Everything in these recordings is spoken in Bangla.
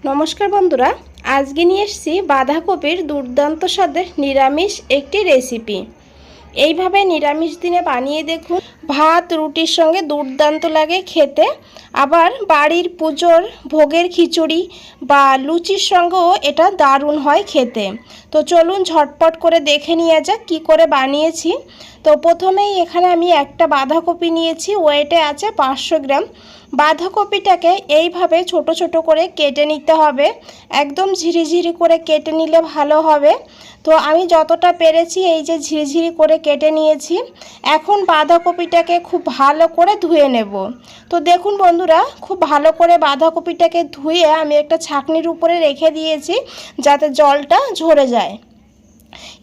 নমস্কার বন্ধুরা, আজকে নিয়ে এসেছি বাঁধাকপির দুর্দান্ত স্বাদের নিরামিষ একটি রেসিপি। এইভাবে নিরামিষ দিনে বানিয়ে দেখুন, ভাত রুটির সঙ্গে দুর্দান্ত লাগে খেতে। আবার বাড়ির পুজোর ভোগের খিচুড়ি বা লুচির সঙ্গেও এটা দারুণ হয় খেতে। তো চলুন ঝটপট করে দেখে নিয়ে যাক কী করে বানিয়েছি। তো প্রথমেই এখানে আমি একটা বাঁধাকপি নিয়েছি, ওয়েটে আছে 500 গ্রাম। বাঁধাকপিটাকে এইভাবে ছোট ছোট করে কেটে নিতে হবে, একদম ঝিরিঝিরি করে কেটে নিলে ভালো হবে। তো আমি যতটা পেরেছি এই যে ঝিরিঝিরি করে কেটে নিয়েছি। এখন বাঁধাকপিটাকে খুব ভালো করে ধুয়ে নেব। তো দেখুন বন্ধুরা, খুব ভালো করে বাঁধাকপিটাকে ধুয়ে আমি একটা ছাঁকনির উপরে রেখে দিয়েছি যাতে জলটা ঝরে যায়।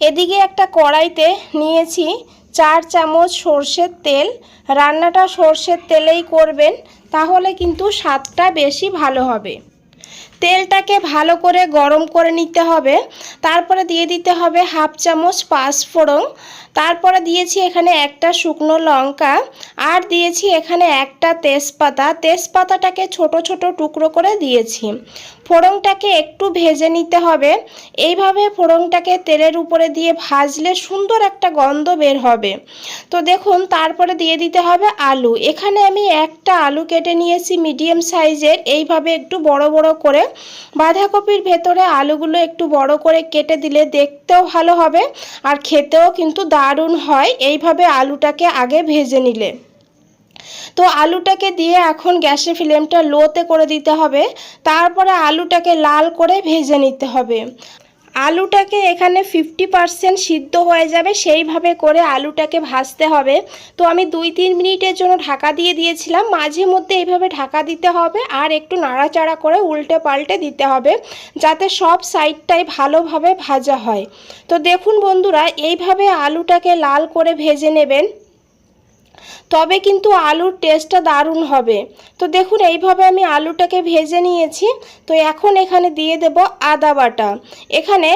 এদিকে একটা কড়াইতে নিয়েছি 4 চামচ সর্ষের তেল। রান্নাটা সর্ষের তেলেই করবেন, তাহলে কিন্তু স্বাদটা বেশি ভালো হবে। তেলটাকে ভালো করে গরম করে নিতে হবে। তারপরে দিয়ে দিতে হবে 1/2 চামচ পাঁচফোড়ন। তারপরে দিয়েছি এখানে একটা শুকনো লঙ্কা, আর দিয়েছি এখানে একটা তেজপাতা। তেজপাতাটাকে ছোট ছোট টুকরো করে দিয়েছি। ফোড়নটাকে একটু ভেজে নিতে হবে। এইভাবে ফোড়নটাকে তেলের উপরে দিয়ে ভাজলে সুন্দর একটা গন্ধ বের হবে। তো দেখুন, তারপরে দিয়ে দিতে হবে আলু। এখানে আমি একটা আলু কেটে নিয়েছি মিডিয়াম সাইজের, এইভাবে একটু বড় বড় করে। বাঁধাকপির ভেতরে আলুগুলো একটু বড় করে কেটে দিলে দেখতেও ভালো হবে আর খেতেও কিন্তু দারুণ হয় এইভাবে আলুটাকে আগে ভেজে নিলে। তো আলুটাকে দিয়ে এখন গ্যাসের ফ্লেমটা লোতে করে দিতে হবে। তারপরে আলুটাকে লাল করে ভেজে নিতে হবে। আলুটাকে এখানে 50% সিদ্ধ হয়ে যাবে, সেইভাবে করে আলুটাকে ভাজতে হবে। তো আমি 2-3 মিনিটের জন্য ঢাকা দিয়ে দিয়েছিলাম। মাঝে মধ্যে এইভাবে ঢাকা দিতে হবে আর একটু নাড়াচাড়া করে উল্টে পাল্টে দিতে হবে যাতে সব সাইডটাই ভালোভাবে ভাজা হয়। তো দেখুন বন্ধুরা, এইভাবে আলুটাকে লাল করে ভেজে নেবেন, তবে কিন্তু আলুর টেস্টটা দারুণ হবে। তো দেখুন, এইভাবে আমি আলুটাকে ভেজে নিয়েছি। তো এখন এখানে দিয়ে দেব আদা বাটা। এখানে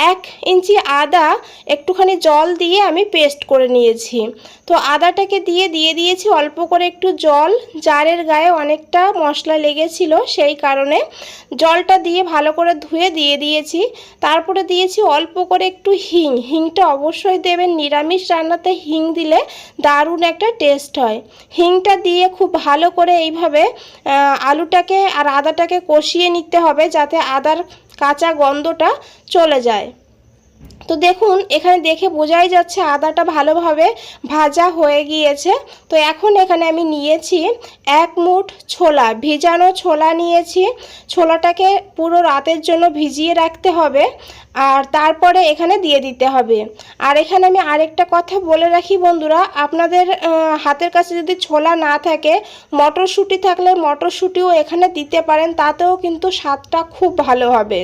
1 ইঞ্চি আদা একটুখানি জল দিয়ে আমি পেস্ট করে নিয়েছি। তো আদাটাকে দিয়ে দিয়েছি অল্প করে একটু জল। জারের গায়ে অনেকটা মশলা লেগেছিল, সেই কারণে জলটা দিয়ে ভালো করে ধুয়ে দিয়ে দিয়েছি। তারপরে দিয়েছি অল্প করে একটু হিং। হিংটা অবশ্যই দেবেন, নিরামিষ রান্নাতে হিং দিলে দারুণ একটা টেস্ট হয়। হিংটা দিয়ে খুব ভালো করে এইভাবে আলুটাকে আর আদাটাকে কষিয়ে নিতে হবে যাতে আদার কাঁচা গন্ধটা চলে যায়। তো দেখুন, এখানে দেখে বোঝাই যাচ্ছে আদাটা ভালোভাবে ভাজা হয়ে গিয়েছে। তো এখন এখানে আমি নিয়েছি 1 মুঠ ছোলা, ভিজানো ছোলা নিয়েছি। ছোলাটাকে পুরো রাতের জন্য ভিজিয়ে রাখতে হবে আর তারপরে এখানে দিয়ে দিতে হবে। আর এখানে আমি আরেকটা কথা বলে রাখি বন্ধুরা, আপনাদের হাতের কাছে যদি ছোলা না থাকে, মটরশুঁটি থাকলে মটরশুঁটিও এখানে দিতে পারেন, তাতেও কিন্তু স্বাদটা খুব ভালো হবে।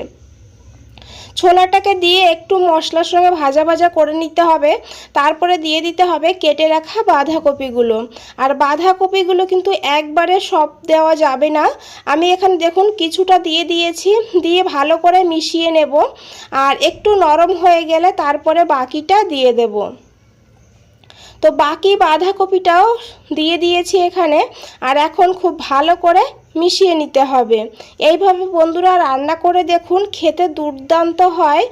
ছোলাটাকে দিয়ে একটু মশলার সঙ্গে ভাজা ভাজা করে নিতে হবে। তারপরে দিয়ে দিতে হবে কেটে রাখা বাঁধাকপিগুলো। আর বাঁধাকপিগুলো কিন্তু একবারে সব দেওয়া যাবে না। আমি এখানে দেখুন কিছুটা দিয়ে দিয়েছি, দিয়ে ভালো করে মিশিয়ে নেব। আর একটু নরম হয়ে গেলে তারপরে বাকিটা দিয়ে দেব। তো বাকি বাঁধাকপিটাও দিয়ে দিয়েছি এখানে। আর এখন খুব ভালো করে মিশিয়ে নিতে হবে। এইভাবে বন্ধুরা রান্না করে দেখুন, খেতে দুর্দান্ত হয়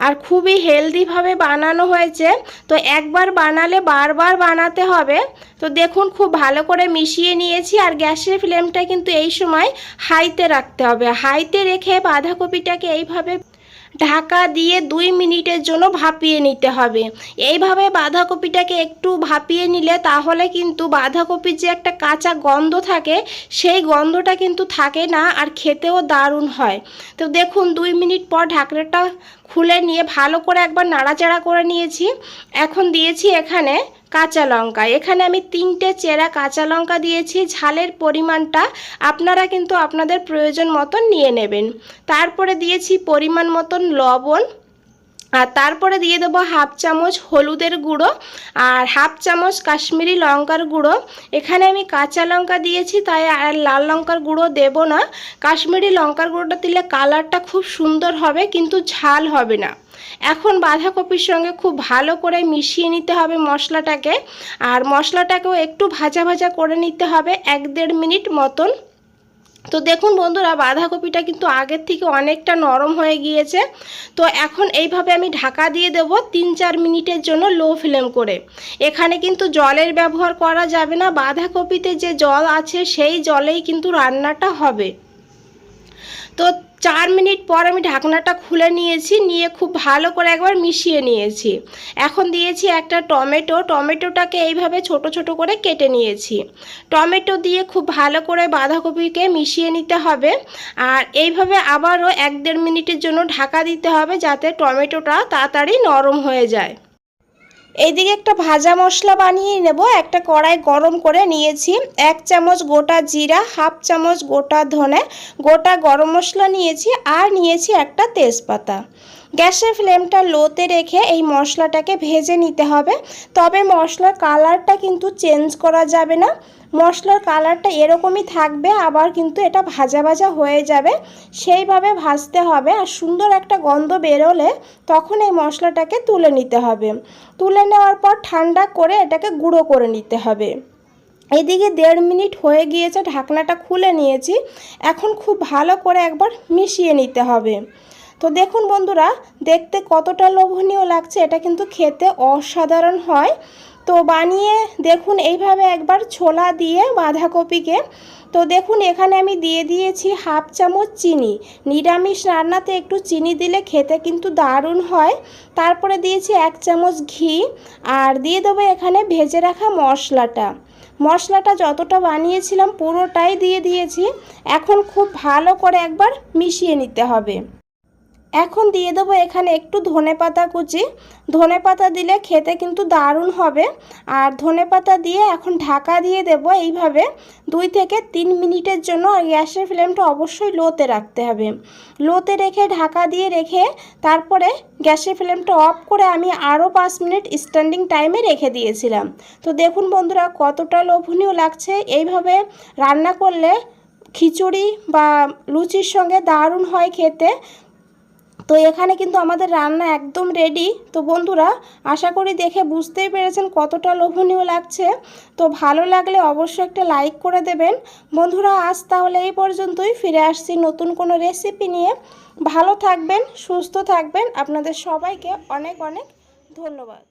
আর খুবই হেলদিভাবে বানানো হয়েছে। তো একবার বানালে বারবার বানাতে হবে। তো দেখুন, খুব ভালো করে মিশিয়ে নিয়েছি। আর গ্যাসের ফ্লেমটা কিন্তু এই সময় হাইতে রাখতে হবে। হাইতে রেখে বাঁধাকপিটাকে এইভাবে ঢাকা দিয়ে 2 মিনিটের জন্য ভাপিয়ে নিতে হবে। এইভাবে বাঁধাকপিটাকে একটু ভাপিয়ে নিলে তাহলে কিন্তু বাঁধাকপির যে একটা কাঁচা গন্ধ থাকে, সেই গন্ধটা কিন্তু থাকে না আর খেতেও দারুণ হয়। তো দেখুন, 2 মিনিট পর ঢাকনাটা খুলে নিয়ে ভালো করে একবার নাড়াচাড়া করে নিয়েছি। এখন দিয়েছি এখানে কাঁচা লঙ্কা। এখানে আমি 3টে চেরা কাঁচা লঙ্কা দিয়েছি। ঝালের পরিমাণটা আপনারা কিন্তু আপনাদের প্রয়োজন মতন নিয়ে নেবেন। তারপরে দিয়েছি পরিমাণ মতন লবণ। আর তারপরে দিয়ে দেবো 1/2 চামচ হলুদের গুঁড়ো আর 1/2 চামচ কাশ্মীরি লঙ্কার গুঁড়ো। এখানে আমি কাঁচা লঙ্কা দিয়েছি, তাই আর লাল লঙ্কার গুঁড়ো দেব না। কাশ্মীরি লঙ্কার গুঁড়োটা দিলে কালারটা খুব সুন্দর হবে, কিন্তু ঝাল হবে না। এখন বাঁধাকপির সঙ্গে খুব ভালো করে মিশিয়ে নিতে হবে মশলাটাকে। আর মশলাটাকেও একটু ভাজা ভাজা করে নিতে হবে 1-1.5 মিনিট মতন। তো দেখুন বন্ধুরা, বাঁধাকপিটা কিন্তু আগের থেকে অনেকটা নরম হয়ে গিয়েছে। তো এখন এইভাবে আমি ঢাকা দিয়ে দেব 3-4 মিনিটের জন্য লো ফ্লেম করে। এখানে কিন্তু জলের ব্যবহার করা যাবে না, বাঁধাকপিতে যে জল আছে সেই জলেই কিন্তু রান্নাটা হবে। তো 4 মিনিট পর আমি ঢাকনাটা খুলে নিয়েছি, নিয়ে খুব ভালো করে একবার মিশিয়ে নিয়েছি। এখন দিয়েছি একটা টমেটোটাকে এইভাবে ছোট ছোট করে কেটে নিয়েছি। টমেটো দিয়ে খুব ভালো করে বাঁধাকপিকে মিশিয়ে নিতে হবে। আর এইভাবে আবারও 1-1.5 মিনিটের জন্য ঢাকা দিতে হবে, যাতে টমেটোটা তাড়াতাড়ি নরম হয়ে যায়। এইদিকে একটা ভাজা মশলা বানিয়ে নেব। একটা কড়াই গরম করে নিয়েছি, 1 চামচ গোটা জিরা, 1/2 চামচ গোটা ধনে, গোটা গরম মশলা নিয়েছি, আর নিয়েছি একটা তেজপাতা। গ্যাসের ফ্লেমটা লোতে রেখে এই মশলাটাকে ভেজে নিতে হবে। তবে মশলার কালারটা কিন্তু চেঞ্জ করা যাবে না, মশলার কালারটা এরকমই থাকবে, আবার কিন্তু এটা ভাজা ভাজা হয়ে যাবে, সেইভাবে ভাজতে হবে। আর সুন্দর একটা গন্ধ বেরোলে তখন এই মশলাটাকে তুলে নিতে হবে। তুলে নেওয়ার পর ঠান্ডা করে এটাকে গুঁড়ো করে নিতে হবে। এদিকে 1.5 মিনিট হয়ে গিয়েছে, ঢাকনাটা খুলে নিয়েছি। এখন খুব ভালো করে একবার মিশিয়ে নিতে হবে। তো দেখুন বন্ধুরা, দেখতে কতটা লোভনীয় লাগছে, এটা কিন্তু খেতে অসাধারণ হয়। তো বানিয়ে দেখুন এইভাবে একবার ছোলা দিয়ে বাঁধাকপিকে। তো দেখুন এখানে আমি দিয়ে দিয়েছি 1/2 চামচ চিনি। নিরামিষ রান্নাতে একটু চিনি দিলে খেতে কিন্তু দারুণ হয়। তারপরে দিয়েছি 1 চামচ ঘি, আর দিয়ে দেবো এখানে ভেজে রাখা মশলাটা যতটা বানিয়েছিলাম পুরোটাই দিয়ে দিয়েছি। এখন খুব ভালো করে একবার মিশিয়ে নিতে হবে। এখন দিয়ে দেবো এখানে একটু ধনেপাতা কুচি। ধনেপাতা দিলে খেতে কিন্তু দারুণ হবে। আর ধনেপাতা দিয়ে এখন ঢাকা দিয়ে দেব এইভাবে 2 থেকে 3 মিনিটের জন্য। আর গ্যাসের ফ্লেমটা অবশ্যই লোতে রাখতে হবে। লোতে রেখে ঢাকা দিয়ে রেখে তারপরে গ্যাসের ফ্লেমটা অফ করে আমি আরও 5 মিনিট স্ট্যান্ডিং টাইমে রেখে দিয়েছিলাম। তো দেখুন বন্ধুরা কতটা লোভনীয় লাগছে। এইভাবে রান্না করলে খিচুড়ি বা লুচির সঙ্গে দারুণ হয় খেতে। তো এখানে কিন্তু আমাদের রান্না একদম রেডি। তো বন্ধুরা, আশা করি দেখে বুঝতেই পেরেছেন কতটা লোভনীয় লাগছে। তো ভালো লাগলে অবশ্যই একটা লাইক করে দেবেন। বন্ধুরা, আজ তাহলে এই পর্যন্তই। ফিরে আসছি নতুন কোনো রেসিপি নিয়ে। ভালো থাকবেন, সুস্থ থাকবেন। আপনাদের সবাইকে অনেক অনেক ধন্যবাদ।